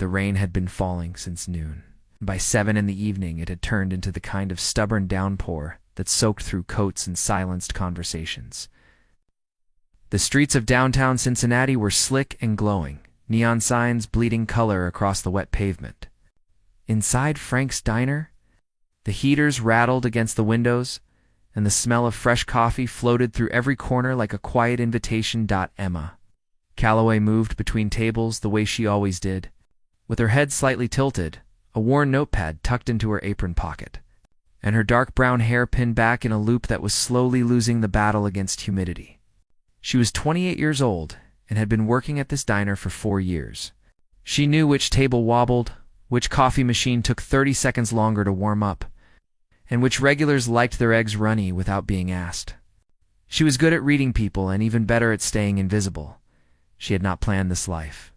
the rain had been falling since noon. By 7 in the evening it had turned into the kind of stubborn downpour that soaked through coats and silenced conversations. The streets of downtown Cincinnati were slick and glowing, neon signs bleeding color across the wet pavement. Inside Frank's diner, the heaters rattled against the windows, and the smell of fresh coffee floated through every corner like a quiet invitation. Emma Calloway moved between tables the way she always did, with her head slightly tilted, a worn notepad tucked into her apron pocket, and her dark brown hair pinned back in a loop that was slowly losing the battle against humidity. She was 28 years old and had been working at this diner for 4 years. She knew which table wobbled, which coffee machine took 30 seconds longer to warm up, and which regulars liked their eggs runny without being asked. She was good at reading people and even better at staying invisible. She had not planned this life.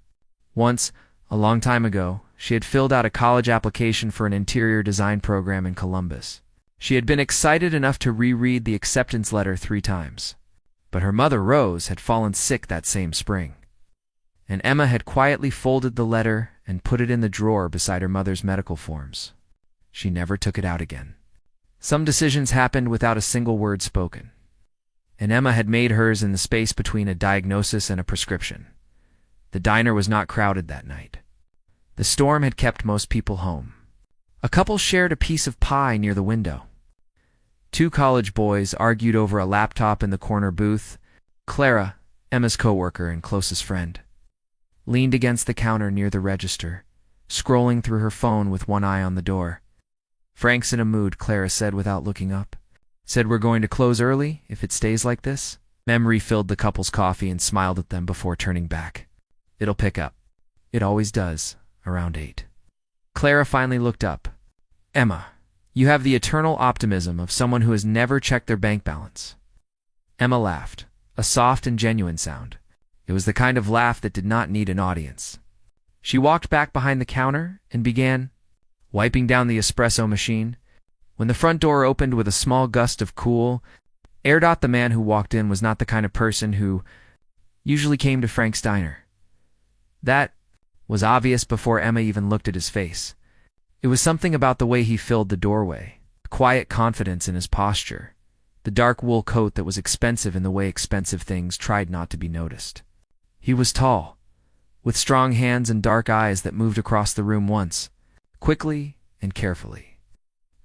Once, a long time ago, she had filled out a college application for an interior design program in Columbus. She had been excited enough to reread the acceptance letter 3 times. But her mother, Rose, had fallen sick that same spring, and Emma had quietly folded the letter and put it in the drawer beside her mother's medical forms. She never took it out again. Some decisions happened without a single word spoken, and Emma had made hers in the space between a diagnosis and a prescription. The diner was not crowded that night. The storm had kept most people home. A couple shared a piece of pie near the window. 2 college boys argued over a laptop in the corner booth. Clara, Emma's coworker and closest friend, leaned against the counter near the register, scrolling through her phone with one eye on the door. "Frank's in a mood," Clara said without looking up. "Said we're going to close early if it stays like this." Mem refilled the couple's coffee and smiled at them before turning back. "It'll pick up. It always does, around 8. Clara finally looked up. "Emma, you have the eternal optimism of someone who has never checked their bank balance." Emma laughed, a soft and genuine sound. It was the kind of laugh that did not need an audience. She walked back behind the counter and began wiping down the espresso machine. When the front door opened with a small gust of cool air, the man who walked in was not the kind of person who usually came to Frank's diner. That was obvious before Emma even looked at his face. It was something about the way he filled the doorway, quiet confidence in his posture, the dark wool coat that was expensive in the way expensive things tried not to be noticed. He was tall, with strong hands and dark eyes that moved across the room once, quickly and carefully.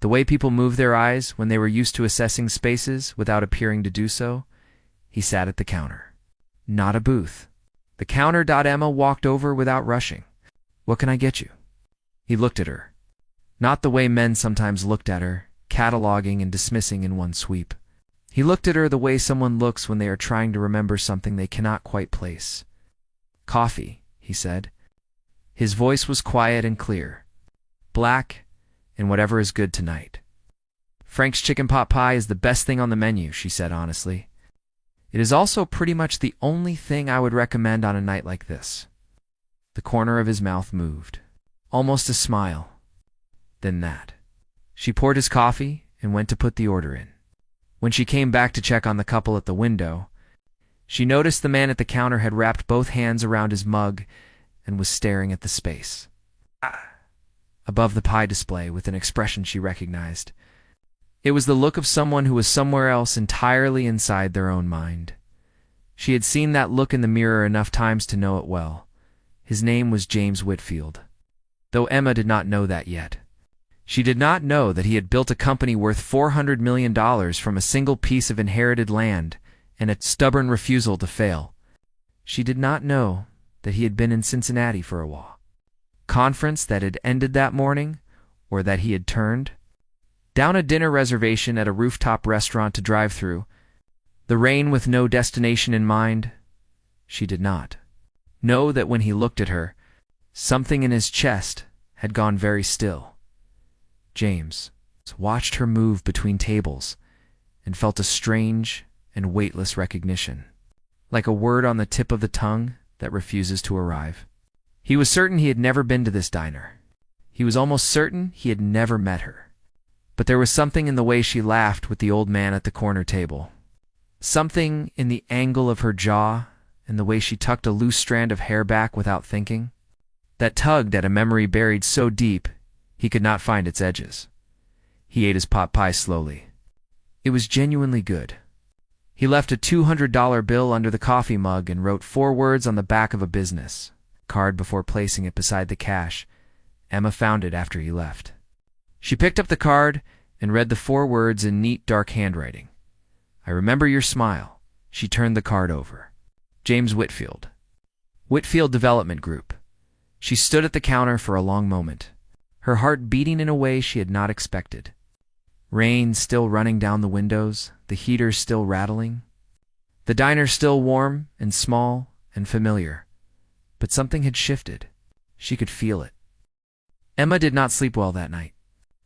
The way people move their eyes when they were used to assessing spaces without appearing to do so. He sat at the counter. Not a booth. The counter. Emma walked over without rushing. "What can I get you?" He looked at her. Not the way men sometimes looked at her, cataloging and dismissing in one sweep. He looked at her the way someone looks when they are trying to remember something they cannot quite place. "Coffee," he said. His voice was quiet and clear. "Black, and whatever is good tonight." "Frank's chicken pot pie is the best thing on the menu," she said honestly. "It is also pretty much the only thing I would recommend on a night like this." The corner of his mouth moved. Almost a smile. Then that. She poured his coffee and went to put the order in. When she came back to check on the couple at the window, she noticed the man at the counter had wrapped both hands around his mug and was staring at the space above the pie display with an expression she recognized. It was the look of someone who was somewhere else entirely inside their own mind. She had seen that look in the mirror enough times to know it well. His name was James Whitfield, though Emma did not know that yet. She did not know that he had built a company worth $400 million from a single piece of inherited land and a stubborn refusal to fail. She did not know that he had been in Cincinnati for a conference that had ended that morning, or that he had turned down a dinner reservation at a rooftop restaurant to drive through, the rain with no destination in mind. She did not know that when he looked at her, something in his chest had gone very still. James watched her move between tables and felt a strange and weightless recognition, like a word on the tip of the tongue that refuses to arrive. He was certain he had never been to this diner. He was almost certain he had never met her. But there was something in the way she laughed with the old man at the corner table. Something in the angle of her jaw and the way she tucked a loose strand of hair back without thinking. that tugged at a memory buried so deep he could not find its edges. He ate his pot pie slowly. It was genuinely good. He left a $200 bill under the coffee mug and wrote 4 words on the back of a business card before placing it beside the cash. Emma found it after he left. She picked up the card and read the 4 words in neat, dark handwriting. "I remember your smile." She turned the card over. James Whitfield. Whitfield Development Group. She stood at the counter for a long moment, her heart beating in a way she had not expected. Rain still running down the windows, the heater still rattling. The diner still warm and small and familiar. But something had shifted. She could feel it. Emma did not sleep well that night.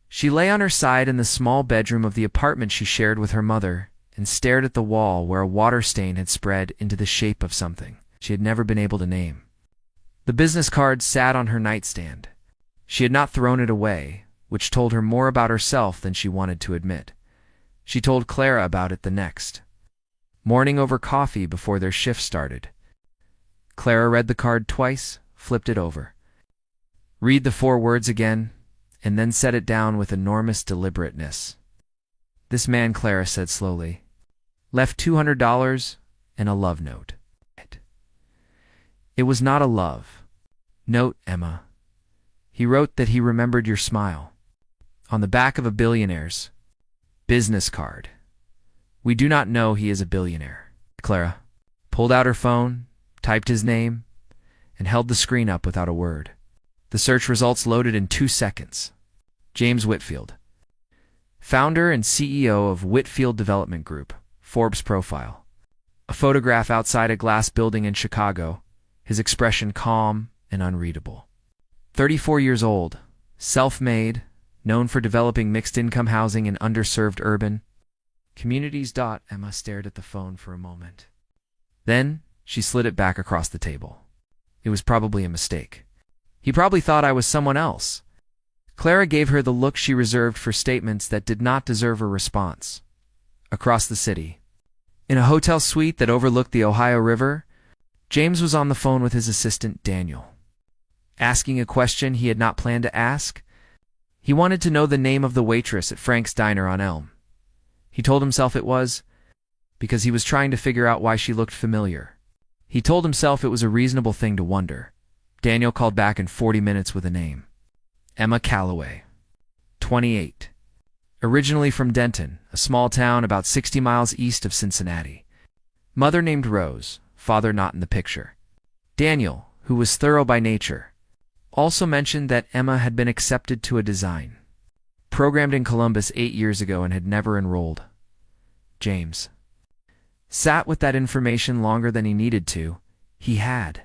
She lay on her side in the small bedroom of the apartment she shared with her mother and stared at the wall where a water stain had spread into the shape of something she had never been able to name. The business card sat on her nightstand. She had not thrown it away, which told her more about herself than she wanted to admit. She told Clara about it the next morning over coffee before their shift started. Clara read the card twice, flipped it over. Read the 4 words again, and then set it down with enormous deliberateness. "This man," Clara said slowly, "left $200 and a love note." "It was not a love note, Emma. He wrote that he remembered your smile on the back of a billionaire's business card. We do not know he is a billionaire." Clara pulled out her phone, typed his name, and held the screen up without a word. The search results loaded in 2 seconds. James Whitfield, founder and CEO of Whitfield Development Group, Forbes profile. A photograph outside a glass building in Chicago, his expression calm and unreadable. 34 years old, self-made, known for developing mixed-income housing in underserved urban communities. Emma stared at the phone for a moment. Then she slid it back across the table. It was probably a mistake. He probably thought I was someone else. Clara gave her the look she reserved for statements that did not deserve a response. Across the city, in a hotel suite that overlooked the Ohio River, James was on the phone with his assistant, Daniel, asking a question he had not planned to ask. He wanted to know the name of the waitress at Frank's Diner on Elm. He told himself it was because he was trying to figure out why she looked familiar. He told himself it was a reasonable thing to wonder. Daniel called back in 40 minutes with a name. Emma Calloway, 28. Originally from Denton, a small town about 60 miles east of Cincinnati. Mother named Rose, father not in the picture. Daniel, who was thorough by nature, also mentioned that Emma had been accepted to a design, programmed in Columbus 8 years ago and had never enrolled. James sat with that information longer than he needed to. He had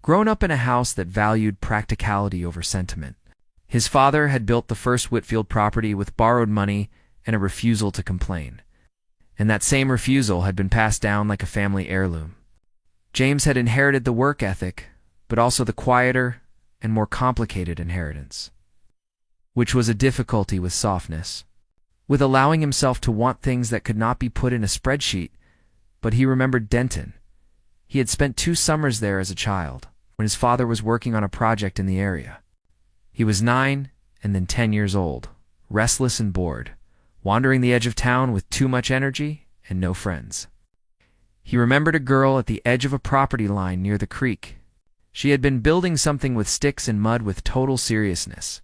grown up in a house that valued practicality over sentiment. His father had built the first Whitfield property with borrowed money and a refusal to complain, and that same refusal had been passed down like a family heirloom. James had inherited the work ethic, but also the quieter and more complicated inheritance, which was a difficulty with softness, with allowing himself to want things that could not be put in a spreadsheet. But he remembered Denton. He had spent 2 summers there as a child, when his father was working on a project in the area. He was 9 and then 10 years old, restless and bored, wandering the edge of town with too much energy and no friends. He remembered a girl at the edge of a property line near the creek. She had been building something with sticks and mud with total seriousness.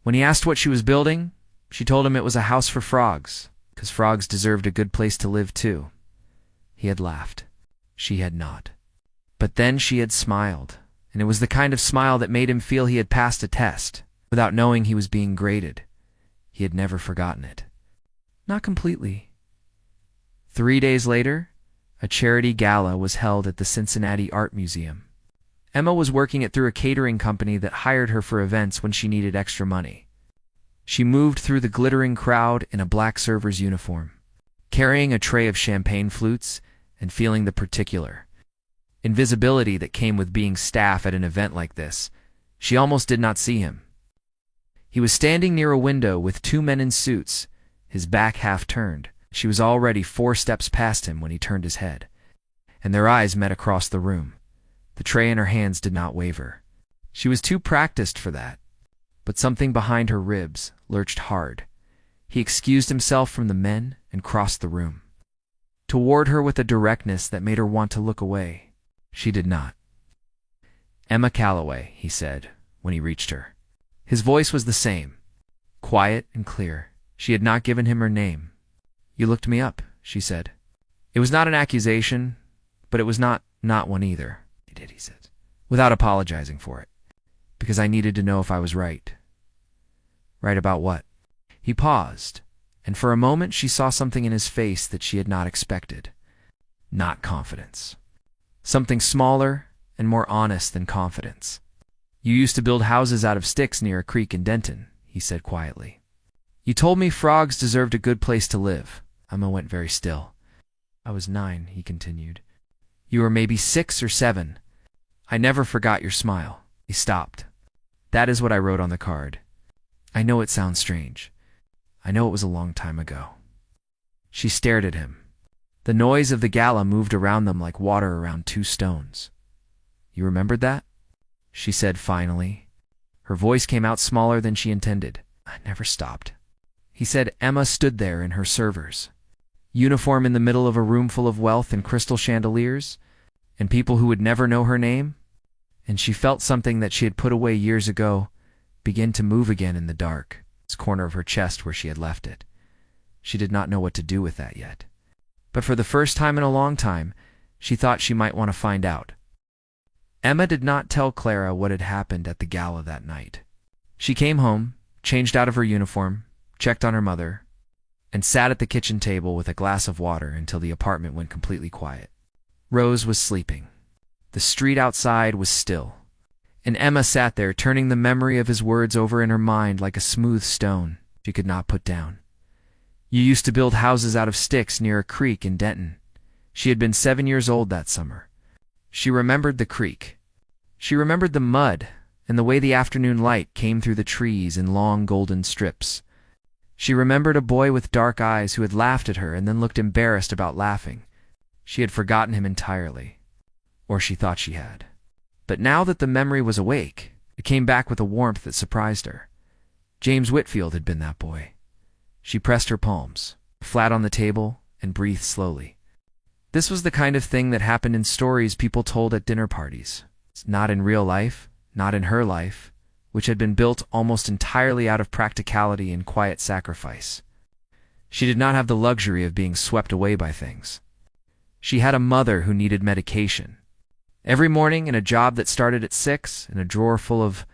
When he asked what she was building, she told him it was a house for frogs, because frogs deserved a good place to live too. He had laughed. She had not. But then she had smiled, and it was the kind of smile that made him feel he had passed a test, without knowing he was being graded. He had never forgotten it. Not completely. 3 days later, a charity gala was held at the Cincinnati Art Museum. Emma was working it through a catering company that hired her for events when she needed extra money. She moved through the glittering crowd in a black server's uniform, carrying a tray of champagne flutes and feeling the particular invisibility that came with being staff at an event like this. She almost did not see him. He was standing near a window with 2 men in suits, his back half turned. She was already 4 steps past him when he turned his head, and their eyes met across the room. The tray in her hands did not waver. She was too practiced for that, but something behind her ribs lurched hard. He excused himself from the men and crossed the room. Toward her with a directness that made her want to look away. She did not. "Emma Calloway," he said, when he reached her. His voice was the same, quiet and clear. She had not given him her name. "You looked me up," she said. It was not an accusation, but it was not one either. "I did," he said, without apologizing for it, "because I needed to know if I was right." "Right about what?" He paused, and for a moment she saw something in his face that she had not expected. Not confidence. Something smaller and more honest than confidence. "You used to build houses out of sticks near a creek in Denton," he said quietly. "You told me frogs deserved a good place to live." Emma went very still. "I was 9, he continued. "You were maybe 6 or 7. I never forgot your smile." He stopped. "That is what I wrote on the card. I know it sounds strange. I know it was a long time ago." She stared at him. The noise of the gala moved around them like water around 2 stones. "You remembered that?" she said finally. Her voice came out smaller than she intended. "I never stopped." He said. Emma stood there in her servers, uniform in the middle of a room full of wealth and crystal chandeliers, and people who would never know her name, and she felt something that she had put away years ago begin to move again in the dark, this corner of her chest where she had left it. She did not know what to do with that yet. But for the first time in a long time, she thought she might want to find out. Emma did not tell Clara what had happened at the gala that night. She came home, changed out of her uniform, checked on her mother, and sat at the kitchen table with a glass of water until the apartment went completely quiet. Rose was sleeping. The street outside was still, and Emma sat there turning the memory of his words over in her mind like a smooth stone she could not put down. "You used to build houses out of sticks near a creek in Denton." She had been 7 years old that summer. She remembered the creek. She remembered the mud and the way the afternoon light came through the trees in long golden strips. She remembered a boy with dark eyes who had laughed at her and then looked embarrassed about laughing. She had forgotten him entirely, or she thought she had. But now that the memory was awake, it came back with a warmth that surprised her. James Whitfield had been that boy. She pressed her palms, flat on the table, and breathed slowly. This was the kind of thing that happened in stories people told at dinner parties. Not in real life, not in her life, which had been built almost entirely out of practicality and quiet sacrifice. She did not have the luxury of being swept away by things. She had a mother who needed medication. Every morning, in a job that started at 6, and a drawer full of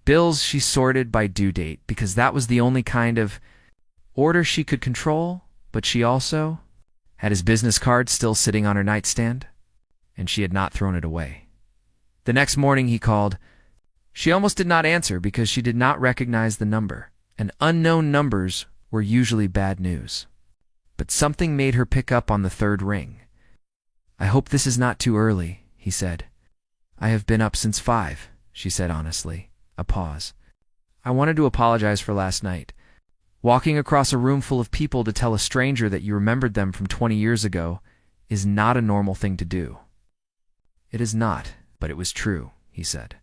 bills she sorted by due date, because that was the only kind of order she could control, but she also had his business card still sitting on her nightstand, and she had not thrown it away. The next morning he called. She almost did not answer because she did not recognize the number, and unknown numbers were usually bad news. But something made her pick up on the 3rd ring. "I hope this is not too early," he said. "I have been up since 5, she said honestly. A pause. "I wanted to apologize for last night. Walking across a room full of people to tell a stranger that you remembered them from 20 years ago is not a normal thing to do." "It is not, but it was true," he said.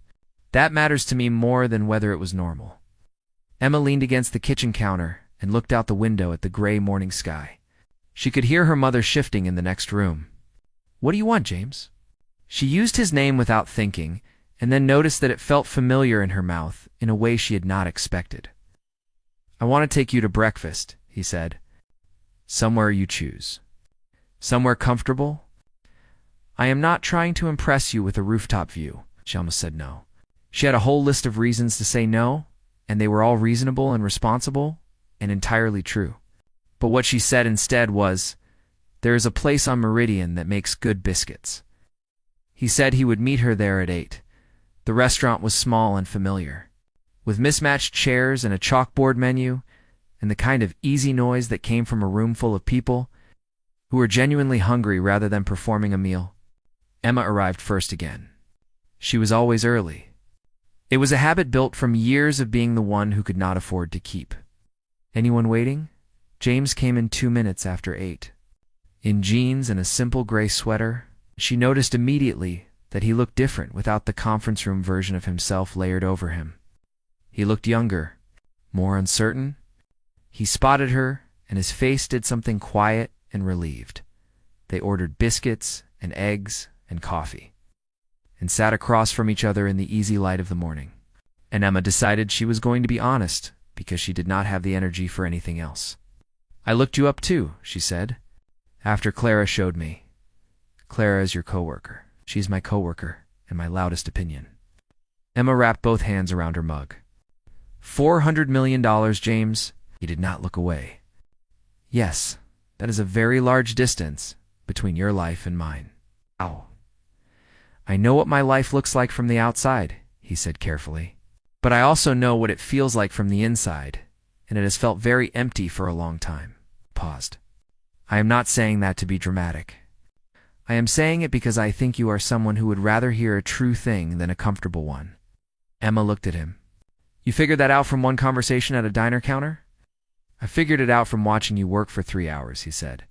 "That matters to me more than whether it was normal." Emma leaned against the kitchen counter and looked out the window at the gray morning sky. She could hear her mother shifting in the next room. "What do you want, James?" She used his name without thinking, and then noticed that it felt familiar in her mouth in a way she had not expected. "I want to take you to breakfast," he said. "Somewhere you choose." "Somewhere comfortable?" "I am not trying to impress you with a rooftop view." She almost said no. She had a whole list of reasons to say no, and they were all reasonable and responsible and entirely true. But what she said instead was, "There is a place on Meridian that makes good biscuits." He said he would meet her there at 8. The restaurant was small and familiar, with mismatched chairs and a chalkboard menu, and the kind of easy noise that came from a room full of people who were genuinely hungry rather than performing a meal. Emma arrived first again. She was always early. It was a habit built from years of being the one who could not afford to keep. "Anyone waiting?" James came in 2 minutes after 8. In jeans and a simple gray sweater, she noticed immediately that he looked different without the conference room version of himself layered over him. He looked younger, more uncertain. He spotted her, and his face did something quiet and relieved. They ordered biscuits and eggs and coffee, and sat across from each other in the easy light of the morning. And Emma decided she was going to be honest, because she did not have the energy for anything else. "I looked you up too," she said, "after Clara showed me. Clara is your coworker. She's my coworker, and my loudest opinion." Emma wrapped both hands around her mug. $400 million, James. He did not look away. "Yes, that is a very large distance between your life and mine." "Ow. I know what my life looks like from the outside," he said carefully. "But I also know what it feels like from the inside, and it has felt very empty for a long time." Paused. "I am not saying that to be dramatic. I am saying it because I think you are someone who would rather hear a true thing than a comfortable one." Emma looked at him. "You figured that out from one conversation at a diner counter?" "I figured it out from watching you work for 3 hours," he said.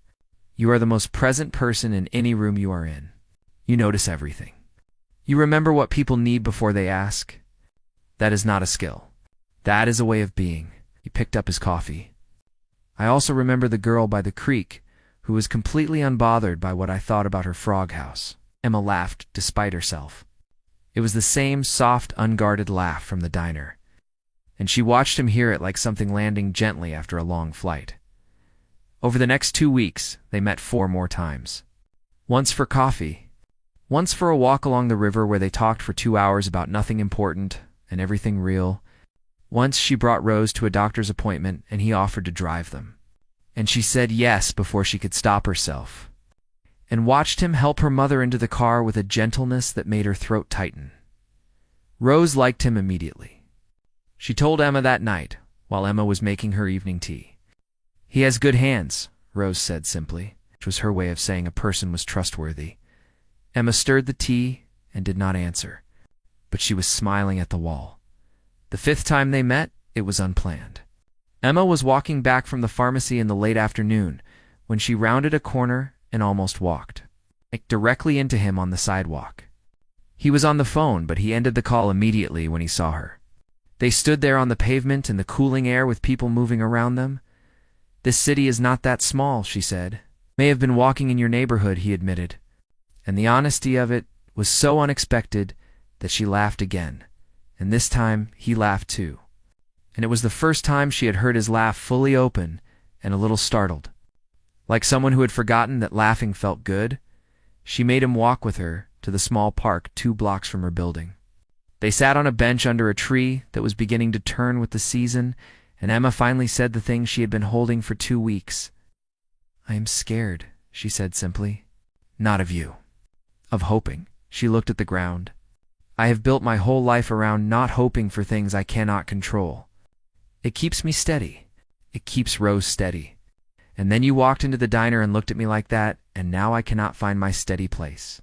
"You are the most present person in any room you are in. You notice everything. You remember what people need before they ask. That is not a skill. That is a way of being." He picked up his coffee. "I also remember the girl by the creek who was completely unbothered by what I thought about her frog house." Emma laughed despite herself. It was the same soft, unguarded laugh from the diner, and she watched him hear it like something landing gently after a long flight. Over the next 2 weeks, they met 4 more times. Once for coffee. Once for a walk along the river where they talked for 2 hours about nothing important and everything real. Once she brought Rose to a doctor's appointment and he offered to drive them. And she said yes before she could stop herself, and watched him help her mother into the car with a gentleness that made her throat tighten. Rose liked him immediately. She told Emma that night, while Emma was making her evening tea. "He has good hands," Rose said simply, which was her way of saying a person was trustworthy. Emma stirred the tea and did not answer, but she was smiling at the wall. The 5th time they met, it was unplanned. Emma was walking back from the pharmacy in the late afternoon when she rounded a corner and almost walked directly into him on the sidewalk. He was on the phone, but he ended the call immediately when he saw her. They stood there on the pavement in the cooling air with people moving around them. "This city is not that small," she said. "May have been walking in your neighborhood," he admitted. And the honesty of it was so unexpected that she laughed again, and this time he laughed too. And it was the first time she had heard his laugh fully open and a little startled. Like someone who had forgotten that laughing felt good, she made him walk with her to the small park 2 blocks from her building. They sat on a bench under a tree that was beginning to turn with the season, and Emma finally said the thing she had been holding for 2 weeks. "I am scared," she said simply. "Not of you. Of hoping." She looked at the ground. "I have built my whole life around not hoping for things I cannot control. It keeps me steady. It keeps Rose steady. And then you walked into the diner and looked at me like that, and now I cannot find my steady place."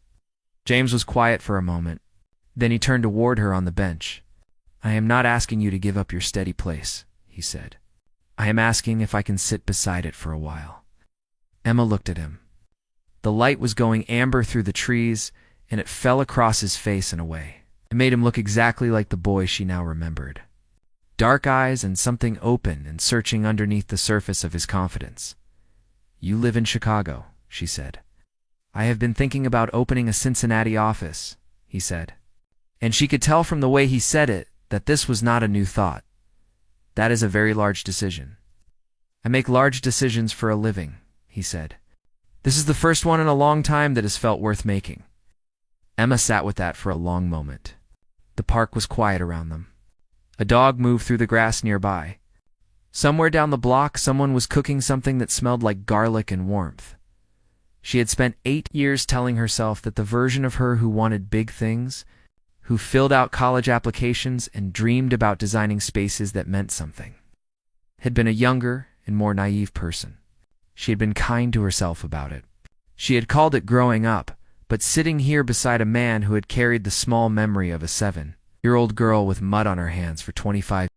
James was quiet for a moment. Then he turned toward her on the bench. "I am not asking you to give up your steady place," he said. "I am asking if I can sit beside it for a while." Emma looked at him. The light was going amber through the trees, and it fell across his face in a way. It made him look exactly like the boy she now remembered. Dark eyes and something open and searching underneath the surface of his confidence. "You live in Chicago," she said. "I have been thinking about opening a Cincinnati office," he said. And she could tell from the way he said it that this was not a new thought. "That is a very large decision." "I make large decisions for a living," he said. "This is the first one in a long time that has felt worth making." Emma sat with that for a long moment. The park was quiet around them. A dog moved through the grass nearby. Somewhere down the block, someone was cooking something that smelled like garlic and warmth. She had spent 8 years telling herself that the version of her who wanted big things, who filled out college applications and dreamed about designing spaces that meant something, had been a younger and more naive person. She had been kind to herself about it. She had called it growing up, but sitting here beside a man who had carried the small memory of a 7-year-old girl with mud on her hands for 25